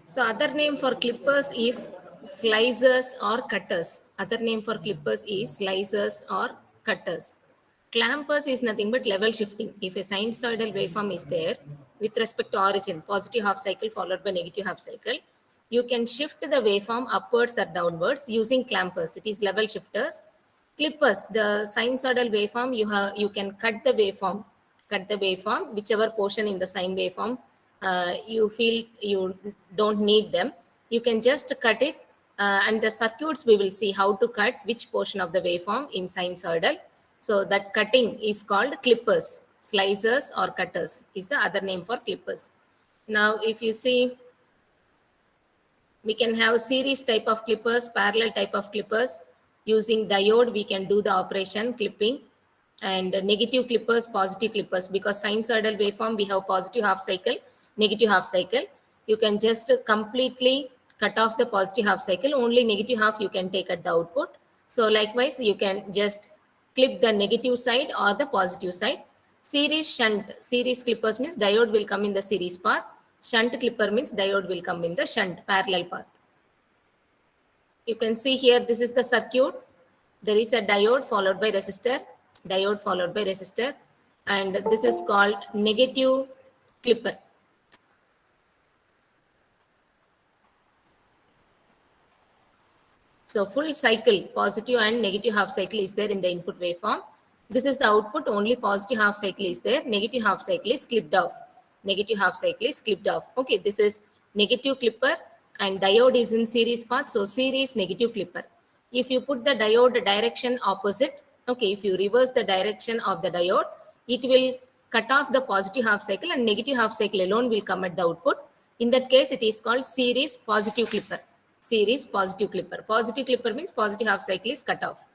So other name for clippers is slicers or cutters. Other name for clippers is slicers or cutters. Clampers is nothing but level shifting. If a sinusoidal waveform is there with respect to origin, positive half cycle followed by negative half cycle, you can shift the waveform upwards or downwards using clampers. It is level shifters. Clippers, the sinusoidal waveform, you can cut the waveform, whichever portion in the sine waveform you feel you don't need them, you can just cut it. And the circuits we will see how to cut which portion of the waveform in sinusoidal. So that cutting is called clippers. Slicers or cutters is the other name for clippers. Now if you see, we can have series type of clippers, parallel type of clippers. Using diode we can do the operation clipping. And negative clippers, positive clippers, because sinusoidal waveform we have positive half cycle, negative half cycle. You can just completely cut off the positive half cycle, only negative half you can take at the output. So likewise you can just clip the negative side or the positive side. Series shunt, series clippers means diode will come in the series path. Shunt clipper means diode will come in the shunt parallel path. You can see here, this is the circuit. There is a diode followed by resistor, diode followed by resistor, and this is called negative clipper. So full cycle, positive and negative half cycle is there in the input waveform. This is the output, only positive half cycle is there, negative half cycle is clipped off. Negative half cycle is clipped off. Okay, this is negative clipper and diode is in series path, so series negative clipper. If you put the diode direction opposite, okay, if you reverse the direction of the diode, it will cut off the positive half cycle and negative half cycle alone will come at the output. In that case, it is called series positive clipper. Series positive clipper. Positive clipper means positive half cycle is cut off.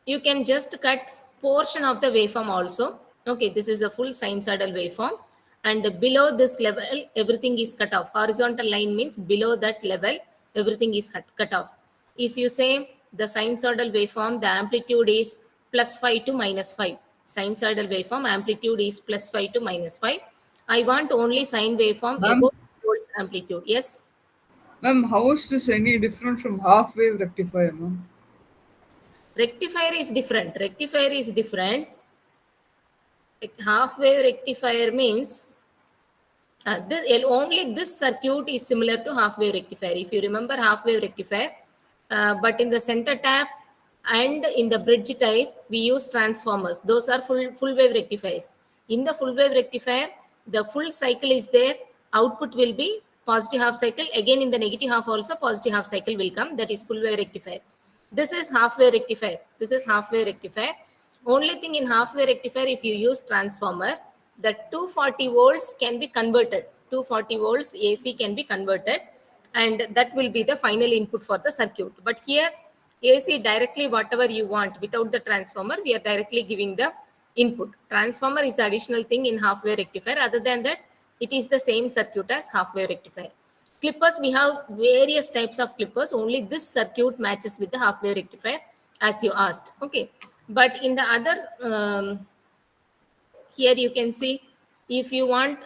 You can just cut portion of the waveform also. Okay, this is a full sinusoidal waveform, and below this level everything is cut off. Horizontal line means below that level everything is cut off. If you say the sinusoidal waveform, the amplitude is +5 to -5. Sinusoidal waveform amplitude is +5 to -5. I want only sine waveform Ma'am, above volts amplitude. Yes. ma'am, how is this any different from half wave rectifier, ma'am? Rectifier is different. Rectifier is different. Half wave rectifier means only this circuit is similar to half wave rectifier. If you remember half wave rectifier, but in the center tap and in the bridge type, we use transformers. Those are full wave rectifiers. In the full wave rectifier, the full cycle is there. Output will be positive half cycle. Again, in the negative half also positive half cycle will come. That is full wave rectifier. This is half wave rectifier. This is half wave rectifier. Only thing in half wave rectifier, if you use transformer, the 240 volts can be converted. 240 volts AC can be converted, and that will be the final input for the circuit. But here AC directly whatever you want without the transformer, we are directly giving the input. Transformer is the additional thing in half wave rectifier. Other than that, it is the same circuit as half wave rectifier. Clippers, we have various types of clippers. Only this circuit matches with the half wave rectifier as you asked. Okay, but in the others, here you can see, if you want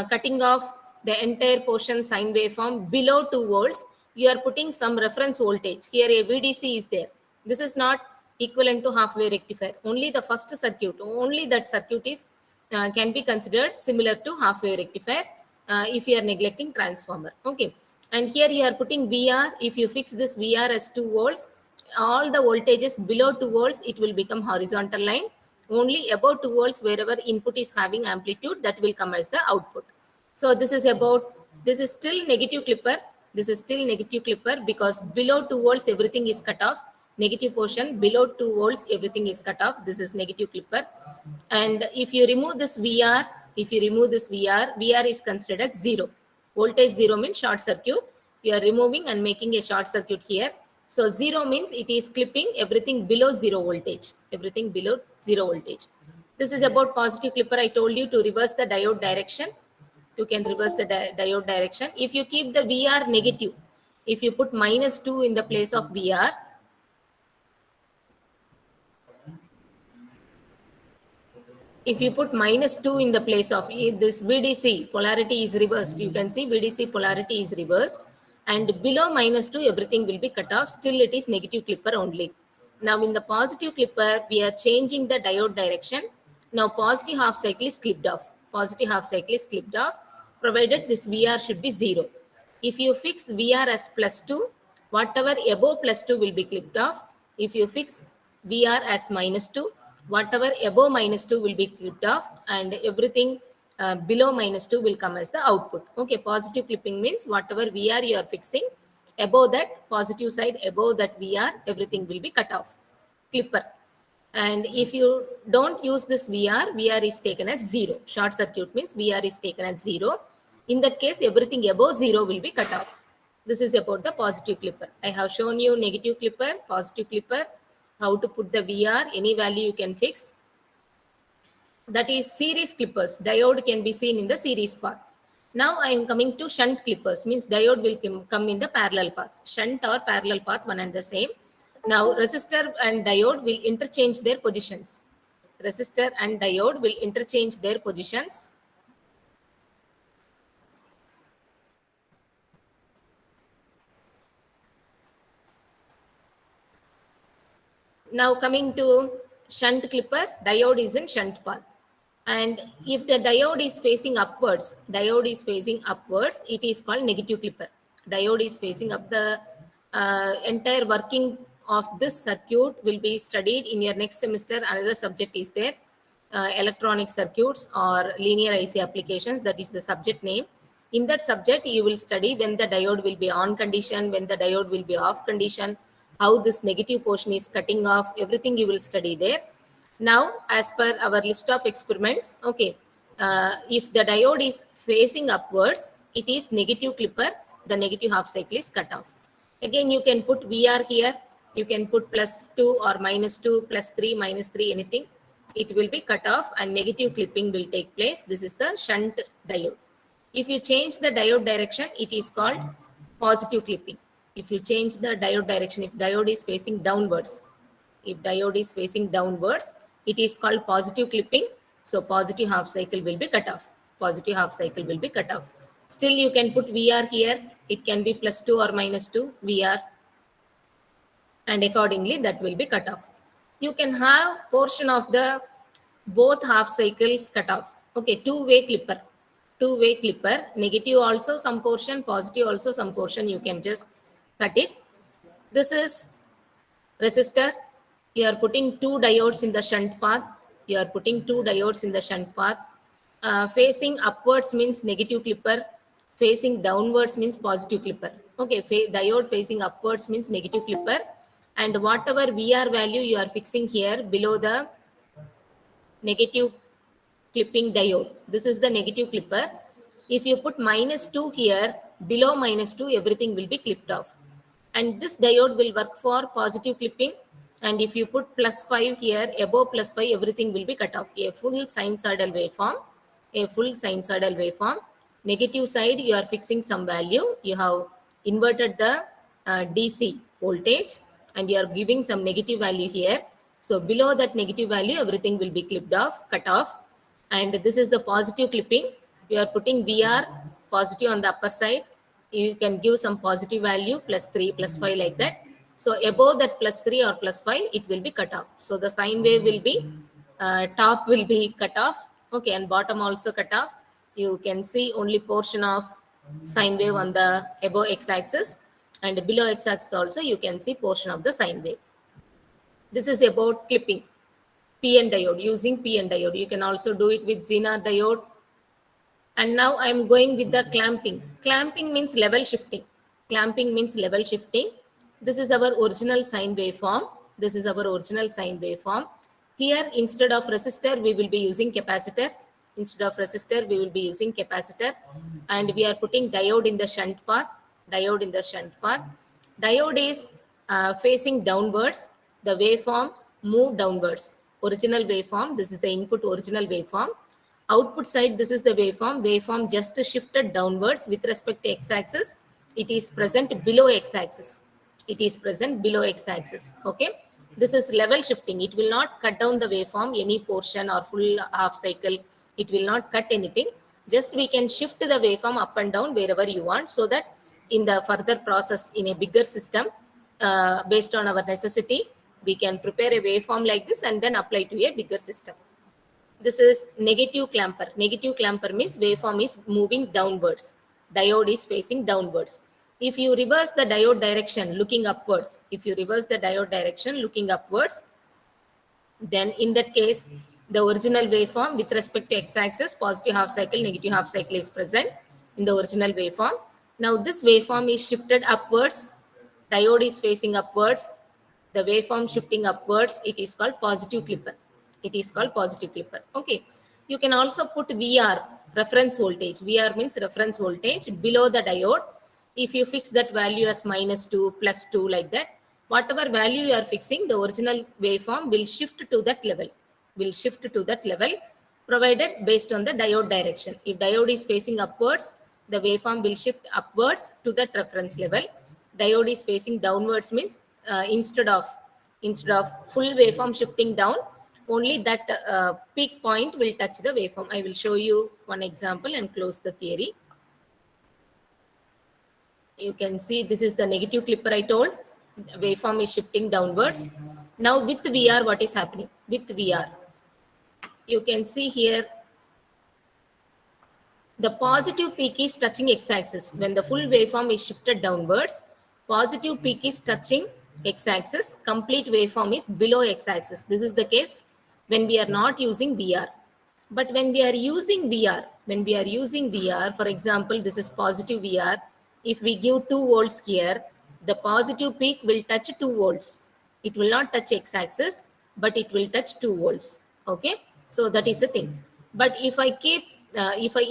cutting off the entire portion sine waveform below 2 volts, you are putting some reference voltage. Here a VDC is there. This is not equivalent to half wave rectifier. Only the first circuit, only that circuit is can be considered similar to half wave rectifier if you are neglecting transformer. Okay, and here you are putting VR. If you fix this VR as 2 volts, all the voltages below 2 volts, it will become horizontal line. Only above 2 volts, wherever input is having amplitude, that will come as the output. So this is about, this is still negative clipper. This is still negative clipper because below 2 volts, everything is cut off. Negative portion below 2 volts, everything is cut off. This is negative clipper. And if you remove this VR, if you remove this VR is considered as 0. Voltage 0 means short circuit. You are removing and making a short circuit here. So 0 means it is clipping everything below 0 voltage. Everything below 0 voltage. This is about positive clipper. I told you to reverse the diode direction. You can reverse the diode direction. If you keep the VR negative, if you put -2 in the place of VR, if you put -2 in the place of this VDC, polarity is reversed. You can see VDC polarity is reversed, and below -2 everything will be cut off. Still it is negative clipper only. Now in the positive clipper we are changing the diode direction. Now positive half cycle is clipped off. Positive half cycle is clipped off, provided this VR should be 0. If you fix VR as +2, whatever above +2 will be clipped off. If you fix VR as -2, whatever above -2 will be clipped off, and everything below -2 will come as the output. Okay, positive clipping means whatever VR you are fixing, above that positive side, above that VR, everything will be cut off. Clipper. And if you don't use this VR, VR is taken as 0. Short circuit means VR is taken as 0. In that case, everything above 0 will be cut off. This is about the positive clipper. I have shown you negative clipper, positive clipper, how to put the VR, any value you can fix. That is series clippers. Diode can be seen in the series path. Now I am coming to shunt clippers, means diode will come in the parallel path. Shunt or parallel path, one and the same. Now resistor and diode will interchange their positions. Resistor and diode will interchange their positions. Now coming to shunt clipper, diode is in shunt path. And if the diode is facing upwards, it is called negative clipper. Diode is facing up. The entire working of this circuit will be studied in your next semester. Another subject is there, electronic circuits or linear IC applications. That is the subject name. In that subject, you will study when the diode will be on condition, when the diode will be off condition, how this negative portion is cutting off, everything you will study there. Now, as per our list of experiments, okay, if the diode is facing upwards, it is negative clipper, the negative half cycle is cut off. Again, you can put VR here, you can put +2 or -2, +3, -3, anything. It will be cut off and negative clipping will take place. This is the shunt diode. If you change the diode direction, it is called positive clipping. If you change the diode direction, if diode is facing downwards, it is called positive clipping. So positive half cycle will be cut off. Positive half cycle will be cut off. Still you can put VR here. It can be +2 or -2 VR, and accordingly that will be cut off. You can have portion of the both half cycles cut off. Okay, two-way clipper, negative also some portion, positive also some portion, you can just cut it. This is resistor. You are putting two diodes in the shunt path. Facing upwards means negative clipper, facing downwards means positive clipper. Okay, diode facing upwards means negative clipper, and whatever VR value you are fixing here below the negative clipping diode, this is the negative clipper. If you put -2 here, below -2 everything will be clipped off, and this diode will work for positive clipping. And if you put +5 here, above +5 everything will be cut off. A full sinusoidal waveform. Negative side you are fixing some value, you have inverted the DC voltage and you are giving some negative value here. So below that negative value everything will be cut off. And this is the positive clipping. You are putting VR positive on the upper side. You can give some positive value, +3, +5, like that. So above that +3 or +5, it will be cut off. So the sine wave will be, top will be cut off. Okay, and bottom also cut off. You can see only portion of sine wave on the above x-axis, and below x-axis also you can see portion of the sine wave. This is about clipping. PN diode, using PN diode. You can also do it with Zener diode. And now I'm going with the clamping. Clamping means level shifting. This is our original sine waveform. Here, instead of resistor, we will be using capacitor. And we are putting diode in the shunt path. Diode is facing downwards. The waveform move downwards. Original waveform, this is the input original waveform. Output side, this is the waveform just shifted downwards with respect to x-axis. It is present below x-axis. Okay, This is level shifting. It will not cut down the waveform, any portion or full half cycle. It will not cut anything. Just we can shift the waveform up and down wherever you want, so that in the further process in a bigger system, based on our necessity, we can prepare a waveform like this and then apply to a bigger system. This is negative clamper. Negative clamper means waveform is moving downwards. Diode is facing downwards. If you reverse the diode direction looking upwards, then in that case, the original waveform with respect to x-axis, positive half cycle, negative half cycle is present in the original waveform. Now this waveform is shifted upwards. Diode is facing upwards. The waveform shifting upwards, it is called positive clipper. Okay. You can also put VR, reference voltage. VR means reference voltage below the diode. If you fix that value as -2, +2 like that, whatever value you are fixing, the original waveform will shift to that level, provided based on the diode direction. If diode is facing upwards, the waveform will shift upwards to that reference level. Diode is facing downwards means instead of full waveform shifting down, only that peak point will touch the waveform. I will show you one example and close the theory. You can see this is the negative clipper I told. Waveform is shifting downwards. Now with VR, what is happening? With VR, you can see here the positive peak is touching x-axis. When the full waveform is shifted downwards, positive peak is touching x-axis. Complete waveform is below x-axis. This is the case when we are not using VR. But when we are using VR, for example, this is positive VR. If we give 2 volts here, the positive peak will touch 2 volts. It will not touch x-axis, but it will touch 2 volts. Okay, so that is the thing. But if I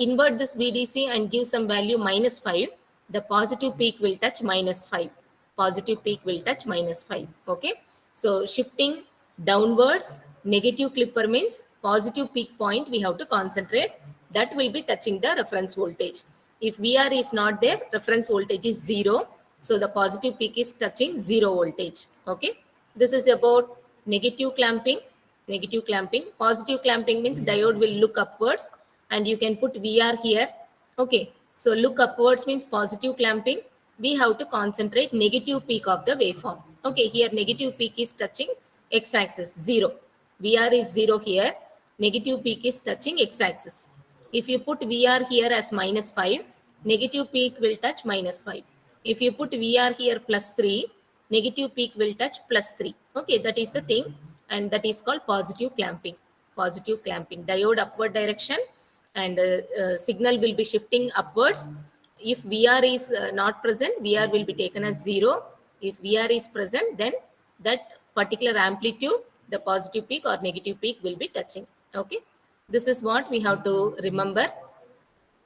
invert this VDC and give some value -5, the positive peak will touch -5. Okay, so shifting downwards, negative clipper means positive peak point we have to concentrate. That will be touching the reference voltage. If VR is not there, reference voltage is 0. So the positive peak is touching 0 voltage. Okay, this is about negative clamping. Positive clamping means diode will look upwards, and you can put VR here. Okay, so look upwards means positive clamping. We have to concentrate negative peak of the waveform. Okay, here negative peak is touching x-axis 0. VR is 0 here. Negative peak is touching x-axis. If you put VR here as -5, negative peak will touch -5. If you put VR here +3, negative peak will touch +3. Okay, that is the thing, and that is called positive clamping. Diode upward direction, and signal will be shifting upwards. If VR is not present, VR will be taken as 0. If VR is present, then that particular amplitude, the positive peak or negative peak will be touching. Okay, this is what we have to remember.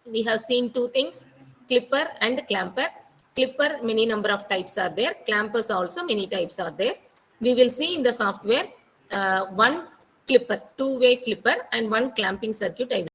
We have seen 2 things, clipper and clamper. Clipper, many number of types are there. Clampers also many types are there. We will see in the software one clipper, 2-way clipper and one clamping circuit I will